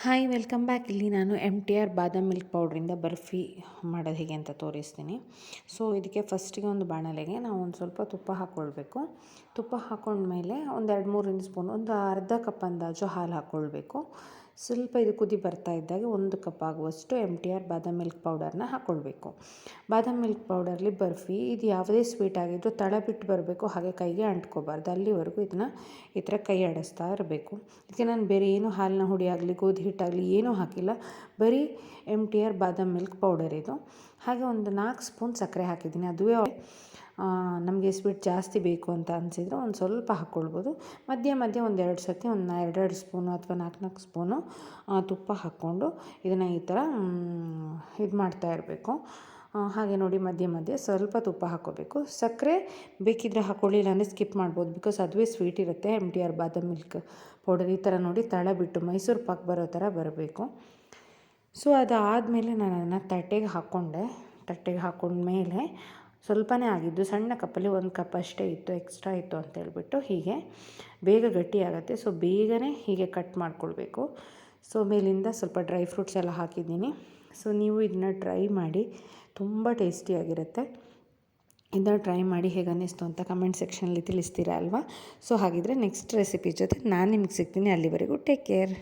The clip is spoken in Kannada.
Hi welcome back. ಇಲ್ಲಿ ನಾನು MTR ಬಾದಾಮ್ ಮಿಲ್ಕ್ ಪೌಡ್ರಿಂದ ಬರ್ಫಿ ಮಾಡೋದು ಹೇಗೆ ಅಂತ ತೋರಿಸ್ತೀನಿ. ಸೊ ಇದಕ್ಕೆ ಫಸ್ಟಿಗೆ ಒಂದು ಬಾಣಲೆಗೆ ನಾವು ಒಂದು ಸ್ವಲ್ಪ ತುಪ್ಪ ಹಾಕ್ಕೊಳ್ಬೇಕು. ತುಪ್ಪ ಹಾಕ್ಕೊಂಡ್ಮೇಲೆ ಒಂದು 2-3 ಸ್ಪೂನ್, ಒಂದು ಅರ್ಧ ಕಪ್ ಅಂದಾಜು ಹಾಲು ಹಾಕ್ಕೊಳ್ಬೇಕು. ಸ್ವಲ್ಪ ಇದು ಕುದಿ ಬರ್ತಾ ಇದ್ದಾಗ 1 ಕಪ್ ಆಗುವಷ್ಟು MTR ಬಾದಾಮ್ ಮಿಲ್ಕ್ ಪೌಡರ್ನ ಹಾಕ್ಕೊಳ್ಬೇಕು. ಬಾದಾಮ್ ಮಿಲ್ಕ್ ಪೌಡರ್ಲಿ ಬರ್ಫಿ ಇದು ಯಾವುದೇ ಸ್ವೀಟ್ ಆಗಿದ್ದರೂ ತಳ ಬಿಟ್ಟು ಬರಬೇಕು, ಹಾಗೆ ಕೈಗೆ ಅಂಟ್ಕೋಬಾರ್ದು. ಅಲ್ಲಿವರೆಗೂ ಇದನ್ನು ಈ ಥರ ಕೈ ಆಡಿಸ್ತಾ ಇರಬೇಕು. ಇದಕ್ಕೆ ನಾನು ಬೇರೆ ಏನು ಹಾಲಿನ ಹುಡಿ ಆಗಲಿ ಗೋಧಿ ಹಿಟ್ಟಾಗಲಿ ಏನೂ ಹಾಕಿಲ್ಲ, ಬರೀ MTR ಬಾದಾಮ್ ಮಿಲ್ಕ್ ಪೌಡರ್ ಇದು. ಹಾಗೆ ಒಂದು 4 ಸ್ಪೂನ್ ಸಕ್ಕರೆ ಹಾಕಿದ್ದೀನಿ. ಅದುವೇ ನಮಗೆ ಸ್ವೀಟ್ ಜಾಸ್ತಿ ಬೇಕು ಅಂತ ಅನಿಸಿದರೆ ಒಂದು ಸ್ವಲ್ಪ ಹಾಕ್ಕೊಳ್ಬೋದು. ಮಧ್ಯೆ ಒಂದು 2 ಸತಿ ಒಂದು 2 ಸ್ಪೂನು ಅಥವಾ 4 ಸ್ಪೂನು ತುಪ್ಪ ಹಾಕ್ಕೊಂಡು ಇದನ್ನು ಈ ಥರ ಇದು ಮಾಡ್ತಾ ಇರಬೇಕು. ಹಾಗೆ ನೋಡಿ ಮಧ್ಯೆ ಸ್ವಲ್ಪ ತುಪ್ಪ ಹಾಕ್ಕೋಬೇಕು. ಸಕ್ಕರೆ ಬೇಕಿದ್ದರೆ ಹಾಕ್ಕೊಳ್ಳಿ, ಇಲ್ಲಾಂದರೆ ಸ್ಕಿಪ್ ಮಾಡ್ಬೋದು, ಬಿಕಾಸ್ ಅದುವೇ ಸ್ವೀಟ್ ಇರುತ್ತೆ. MTR ಬಾದಾಮ್ ಮಿಲ್ಕ್ ಪೌಡರ್ ಈ ಥರ ನೋಡಿ ತಳ ಬಿಟ್ಟು ಮೈಸೂರು ಪಾಕ್ ಬರೋ ಥರ ಬರಬೇಕು. ಸೊ ಅದಾದಮೇಲೆ ನಾನು ಅದನ್ನು ತಟ್ಟೆಗೆ ಹಾಕ್ಕೊಂಡೆ. ತಟ್ಟೆಗೆ ಹಾಕ್ಕೊಂಡ್ಮೇಲೆ ಸ್ವಲ್ಪನೇ ಆಗಿದ್ದು, ಸಣ್ಣ ಕಪ್ಪಲ್ಲಿ 1 ಕಪ್ ಅಷ್ಟೇ ಇತ್ತು, ಎಕ್ಸ್ಟ್ರಾ ಇತ್ತು ಅಂತೇಳ್ಬಿಟ್ಟು ಹೀಗೆ ಬೇಗ ಗಟ್ಟಿ ಆಗುತ್ತೆ. ಸೊ ಬೇಗನೆ ಹೀಗೆ ಕಟ್ ಮಾಡ್ಕೊಳ್ಬೇಕು. ಸೊ ಮೇಲಿಂದ ಸ್ವಲ್ಪ ಡ್ರೈ ಫ್ರೂಟ್ಸ್ ಎಲ್ಲ ಹಾಕಿದ್ದೀನಿ. ಸೊ ನೀವು ಇದನ್ನ ಟ್ರೈ ಮಾಡಿ, ತುಂಬ ಟೇಸ್ಟಿಯಾಗಿರುತ್ತೆ. ಇದನ್ನು ಟ್ರೈ ಮಾಡಿ ಹೇಗೆ ಅನ್ನಿಸ್ತು ಅಂತ ಕಮೆಂಟ್ ಸೆಕ್ಷನಲ್ಲಿ ತಿಳಿಸ್ತೀರಾ ಅಲ್ವಾ. ಸೊ ಹಾಗಿದ್ರೆ ನೆಕ್ಸ್ಟ್ ರೆಸಿಪಿ ಜೊತೆ ನಾನು ನಿಮಗೆ ಸಿಗ್ತೀನಿ. ಅಲ್ಲಿವರೆಗೂ ಟೇಕ್ ಕೇರ್.